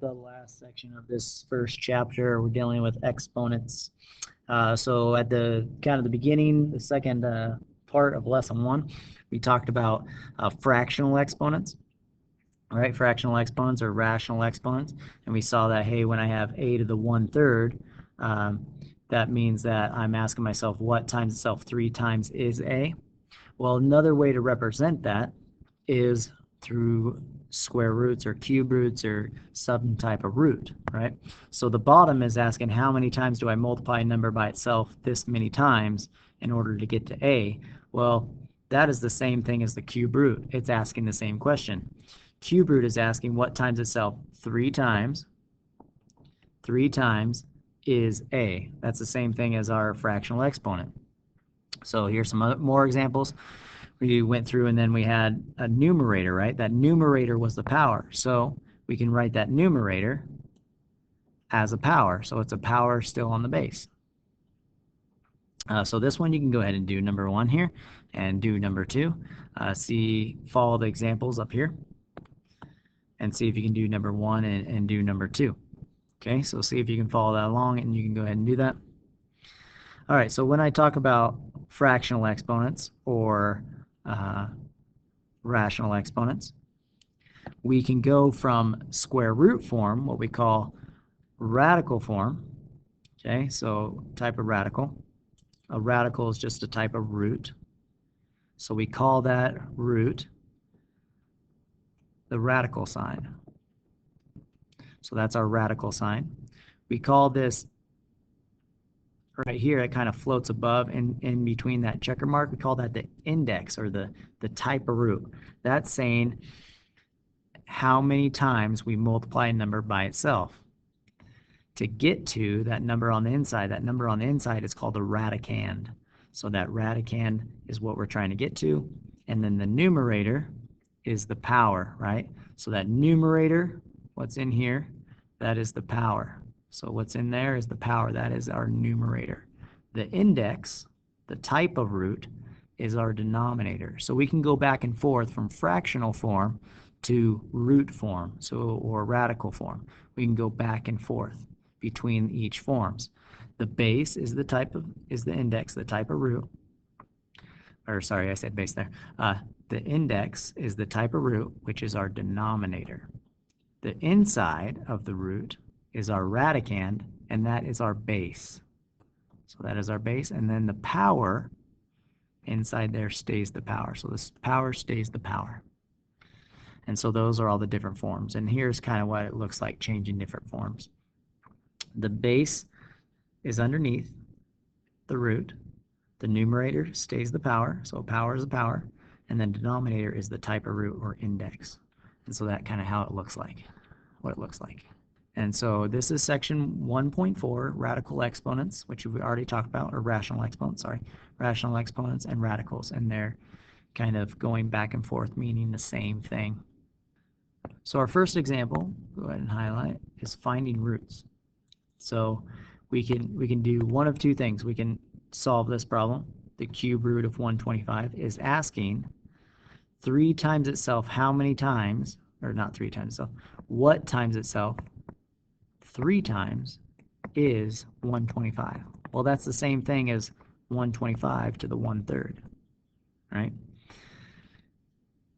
the last section of this first chapter. We're dealing with exponents. So at the kind of the beginning, the second part of lesson 1, we talked about fractional exponents. Right, fractional exponents or rational exponents, and we saw that, hey, when I have a to the 1/3, that means that I'm asking myself what times itself 3 times is a. Well, another way to represent that is through square roots or cube roots or some type of root, right? So the bottom is asking how many times do I multiply a number by itself this many times in order to get to a. Well, that is the same thing as the cube root. It's asking the same question. Cube root is asking what times itself 3 times. 3 times is a. That's the same thing as our fractional exponent. So here's some more examples. We went through and then we had a numerator, right? That numerator was the power. So we can write that numerator as a power. So it's a power still on the base. So this one you can go ahead and do number 1 here and do number 2. Follow the examples up here and see if you can do number 1 and do number 2. Okay, so see if you can follow that along and you can go ahead and do that. All right, so when I talk about fractional exponents or rational exponents, we can go from square root form, what we call radical form. Okay, so type of radical. A radical is just a type of root. So we call that root the radical sign. So that's our radical sign. We call this right here, it kind of floats above in between that checker mark. We call that the index or the type of root. That's saying how many times we multiply a number by itself. To get to that number on the inside is called the radicand. So that radicand is what we're trying to get to. And then the numerator is the power, right? So that numerator, what's in here, that is the power. So what's in there is the power. That is our numerator. The index, the type of root, is our denominator. So we can go back and forth from fractional form to root form, or radical form. We can go back and forth between each forms. The base is the index, the type of root. Or sorry, I said base there. The index is the type of root, which is our denominator. The inside of the root is our radicand, and that is our base. So that is our base, and then the power inside there stays the power. So this power stays the power. And so those are all the different forms. And here's kind of what it looks like changing different forms. The base is underneath the root. The numerator stays the power, so power is the power, and then denominator is the type of root or index. And so that kind of how it looks like, what it looks like. And so this is section 1.4, radical exponents, which we already talked about, or rational exponents, sorry. Rational exponents and radicals, and they're kind of going back and forth, meaning the same thing. So our first example, go ahead and highlight, is finding roots. So we can do one of two things. We can solve this problem. The cube root of 125 is asking 3 times itself how many times, or not 3 times itself, what times itself 3 times is 125. Well, that's the same thing as 125 to the 1/3, right?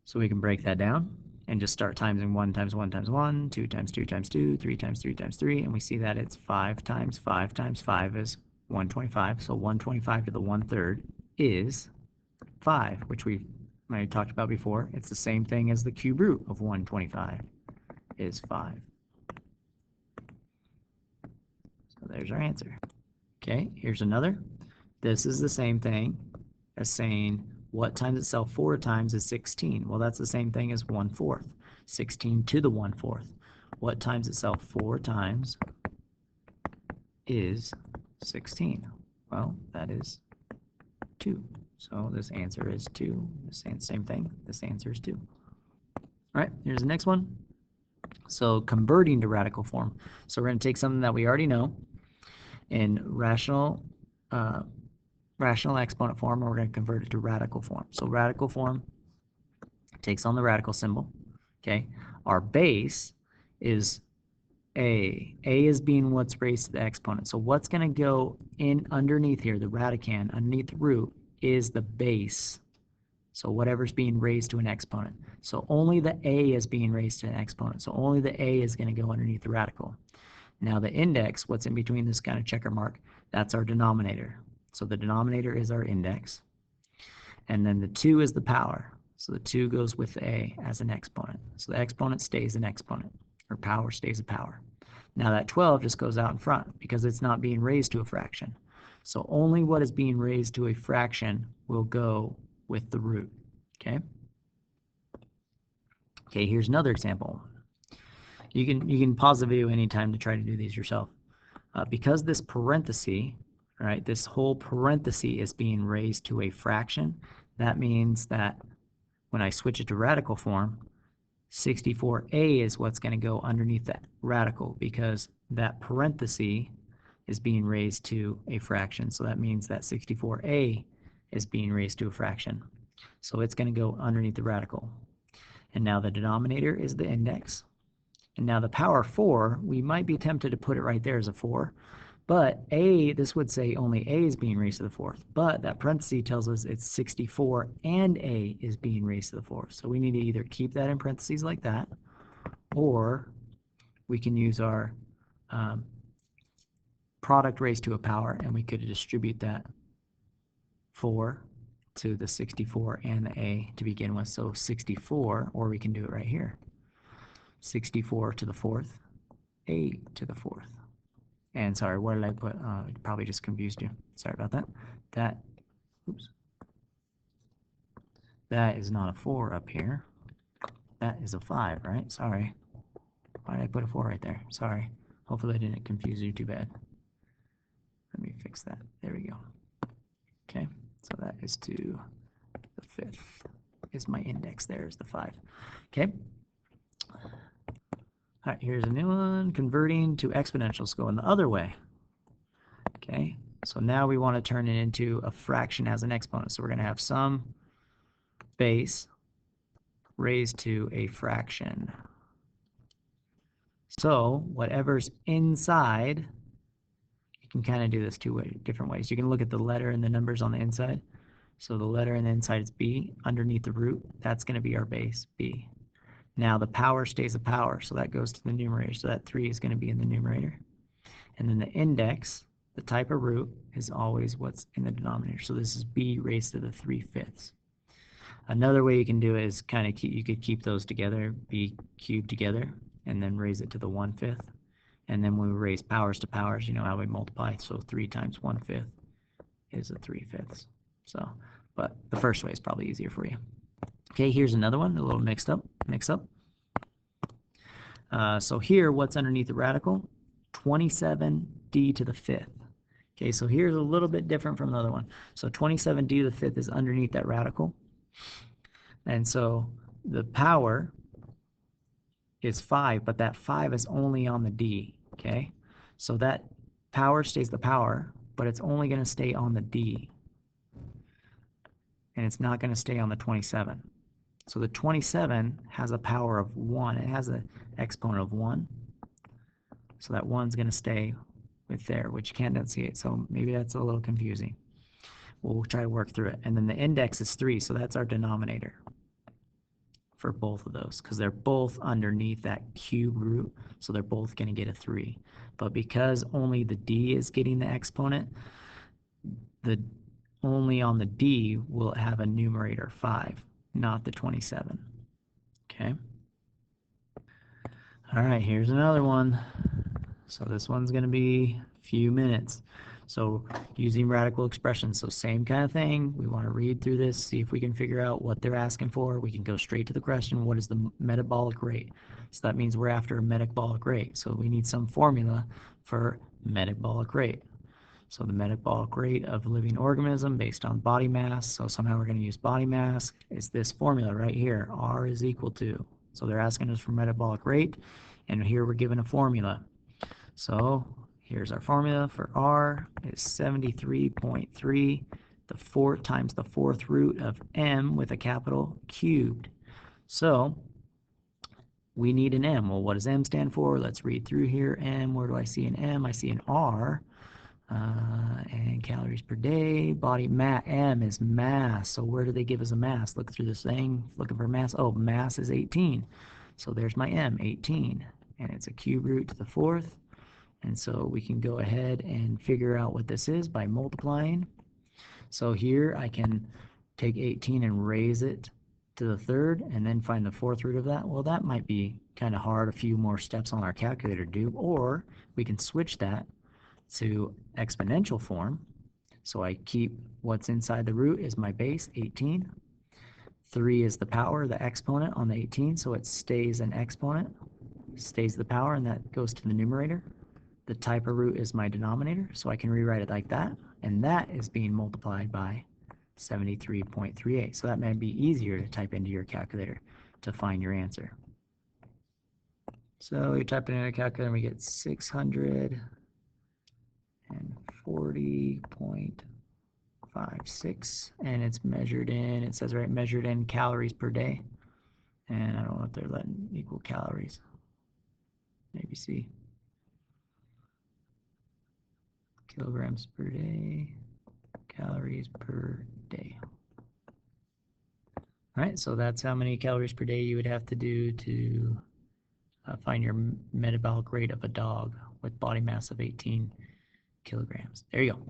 So we can break that down and just start timesing 1 times 1 times 1, 2 times 2 times 2, 3 times 3 times 3, and we see that it's 5 times 5 times 5 is 125. So 125 to the 1/3 is 5, which we talked about before. It's the same thing as the cube root of 125 is 5. So there's our answer. Okay, here's another. This is the same thing as saying what times itself 4 times is 16. Well, that's the same thing as 1/4. 16 to the 1/4. What times itself 4 times is 16? Well, that is 2. So this answer is 2. Same thing. This answer is 2. All right, here's the next one. So converting to radical form. So we're going to take something that we already know in rational exponent form, and we're going to convert it to radical form. So radical form takes on the radical symbol. Okay, our base is A. A is being what's raised to the exponent. So what's going to go in underneath here, the radicand, underneath the root, is the base. So whatever's being raised to an exponent. So only the A is being raised to an exponent. So only the A is going to go underneath the radical. Now the index, what's in between this kind of checker mark, that's our denominator. So the denominator is our index. And then the 2 is the power. So the 2 goes with A as an exponent. So the exponent stays an exponent, or power stays a power. Now that 12 just goes out in front because it's not being raised to a fraction. So only what is being raised to a fraction will go with the root. Okay? Okay, here's another example. You can pause the video anytime to try to do these yourself. Because this parenthesis, right, this whole parenthesis is being raised to a fraction, that means that when I switch it to radical form, 64a is what's going to go underneath that radical because that parenthesis is being raised to a fraction. So that means that 64a is being raised to a fraction. So it's going to go underneath the radical. And now the denominator is the index. And now the power 4, we might be tempted to put it right there as a 4. But a, this would say only a is being raised to the 4th. But that parenthesis tells us it's 64 and a is being raised to the 4th. So we need to either keep that in parentheses like that, or we can use our product raised to a power, and we could distribute that 4 to the 64 and the a to begin with. So 64, or we can do it right here. 64 to the 4th, a to the 4th. And sorry, what did I put? It probably just confused you. Sorry about that. That is not a 4 up here. That is a 5, right? Sorry. Why did I put a 4 right there? Sorry. Hopefully I didn't confuse you too bad. Let me fix that. There we go. Okay, so that is to the 5th. Is my index there is the 5. Okay. All right, here's a new one. Converting to exponentials, going the other way. Okay, so now we want to turn it into a fraction as an exponent. So we're going to have some base raised to a fraction. So whatever's inside, you can kind of do this different ways. You can look at the letter and the numbers on the inside. So the letter on the inside is b. Underneath the root, that's going to be our base, b. Now the power stays a power, so that goes to the numerator. So that 3 is going to be in the numerator. And then the index, the type of root, is always what's in the denominator. So this is b raised to the 3/5. Another way you can do it is kind of you could keep those together, b cubed together, and then raise it to the 1/5. And then when we raise powers to powers, you know how we multiply. So 3 times 1/5 is a 3/5. So, but the first way is probably easier for you. Okay, here's another one, a little mix up. So here, what's underneath the radical? 27d to the 5th. Okay, so here's a little bit different from the other one. So 27d to the 5th is underneath that radical. And so the power is 5, but that 5 is only on the d, okay? So that power stays the power, but it's only going to stay on the d. And it's not going to stay on the 27. So the 27 has a power of 1. It has an exponent of 1. So that 1's going to stay with there, which you can't see it. So maybe that's a little confusing. We'll try to work through it. And then the index is 3, so that's our denominator for both of those because they're both underneath that cube root, so they're both going to get a 3. But because only the d is getting the exponent, only on the d will it have a numerator 5, not the 27. Okay. All right, here's another one. So this one's going to be a few minutes. So using radical expressions, so same kind of thing. We want to read through this, see if we can figure out what they're asking for. We can go straight to the question, what is the metabolic rate? So that means we're after a metabolic rate. So we need some formula for metabolic rate. So the metabolic rate of a living organism based on body mass. So somehow we're going to use body mass. Is this formula right here, R is equal to. So they're asking us for metabolic rate, and here we're given a formula. So here's our formula for R is 73.3 times the 4th root of m with a capital cubed. So we need an M. Well, what does M stand for? Let's read through here. M, where do I see an M? I see an R. And calories per day. Body mass, M is mass. So where do they give us a mass? Look through this thing, looking for mass. Oh, mass is 18. So there's my M, 18. And it's a cube root to the fourth. And so we can go ahead and figure out what this is by multiplying. So here I can take 18 and raise it to the third and then find the fourth root of that. Well, that might be kind of hard, a few more steps on our calculator to do, or we can switch that to exponential form. So I keep what's inside the root is my base, 18. 3 is the power, the exponent on the 18, so it stays an exponent, stays the power, and that goes to the numerator. The type of root is my denominator, so I can rewrite it like that, and that is being multiplied by 73.38. So that may be easier to type into your calculator to find your answer. So you type it in a calculator and we get 640.56, and it's measured in, it says right, measured in calories per day. And I don't know if they're letting equal calories. Maybe see. Kilograms per day, calories per day. All right, so that's how many calories per day you would have to do to find your metabolic rate of a dog with body mass of 18 kilograms. There you go.